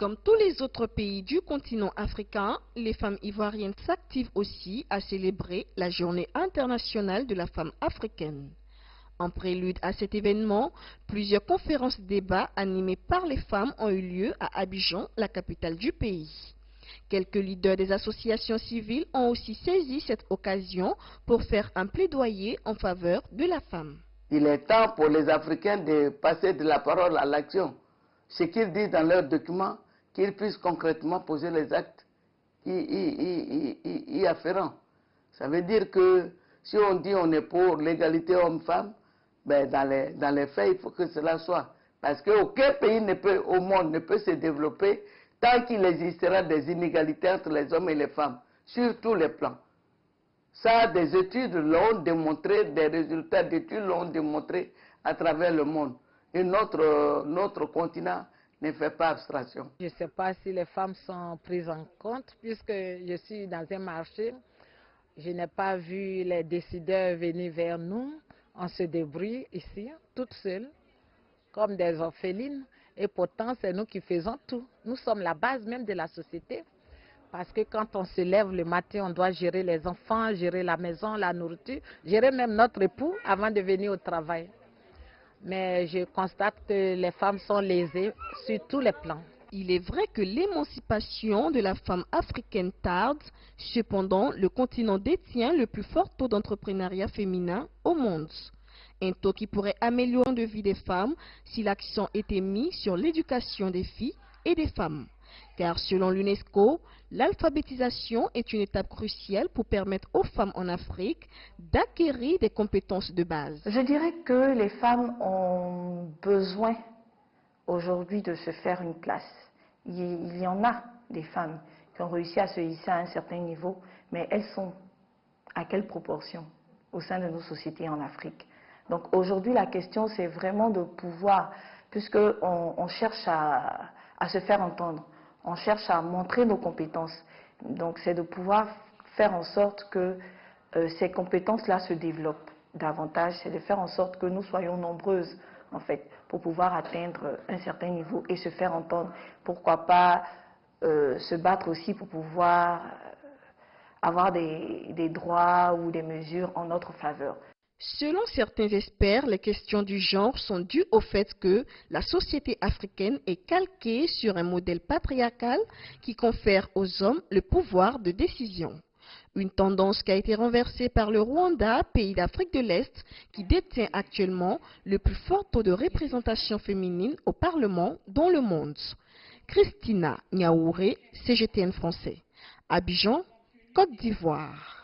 Comme tous les autres pays du continent africain, les femmes ivoiriennes s'activent aussi à célébrer la Journée internationale de la femme africaine. En prélude à cet événement, plusieurs conférences-débats animées par les femmes ont eu lieu à Abidjan, la capitale du pays. Quelques leaders des associations civiles ont aussi saisi cette occasion pour faire un plaidoyer en faveur de la femme. Il est temps pour les Africains de passer de la parole à l'action. Ce qu'ils disent dans leurs documents, qu'ils puissent concrètement poser les actes y afférents. Ça veut dire que si on dit on est pour l'égalité homme-femme, ben dans les faits, il faut que cela soit. Parce qu'aucun pays au monde ne peut se développer tant qu'il existera des inégalités entre les hommes et les femmes, sur tous les plans. Ça, des études l'ont démontré, des résultats d'études l'ont démontré à travers le monde. Et notre continent ne fait pas abstraction. Je ne sais pas si les femmes sont prises en compte, puisque je suis dans un marché. Je n'ai pas vu les décideurs venir vers nous. On se débrouille ici, toutes seules, comme des orphelines. Et pourtant, c'est nous qui faisons tout. Nous sommes la base même de la société. Parce que quand on se lève le matin, on doit gérer les enfants, gérer la maison, la nourriture, gérer même notre époux avant de venir au travail. Mais je constate que les femmes sont lésées sur tous les plans. Il est vrai que l'émancipation de la femme africaine tarde, cependant le continent détient le plus fort taux d'entrepreneuriat féminin au monde. Un taux qui pourrait améliorer la vie des femmes si l'accent était mis sur l'éducation des filles et des femmes. Car selon l'UNESCO, l'alphabétisation est une étape cruciale pour permettre aux femmes en Afrique d'acquérir des compétences de base. Je dirais que les femmes ont besoin aujourd'hui de se faire une place. Il y en a des femmes qui ont réussi à se hisser à un certain niveau, mais elles sont à quelle proportion au sein de nos sociétés en Afrique? Donc aujourd'hui, la question, c'est vraiment de pouvoir, puisqu'on cherche à se faire entendre, on cherche à montrer nos compétences. Donc c'est de pouvoir faire en sorte que ces compétences-là se développent davantage, c'est de faire en sorte que nous soyons nombreuses, en fait, pour pouvoir atteindre un certain niveau et se faire entendre. Pourquoi pas se battre aussi pour pouvoir avoir des droits ou des mesures en notre faveur. Selon certains experts, les questions du genre sont dues au fait que la société africaine est calquée sur un modèle patriarcal qui confère aux hommes le pouvoir de décision. Une tendance qui a été renversée par le Rwanda, pays d'Afrique de l'Est, qui détient actuellement le plus fort taux de représentation féminine au Parlement dans le monde. Christina Niaouré, CGTN français. Abidjan, Côte d'Ivoire.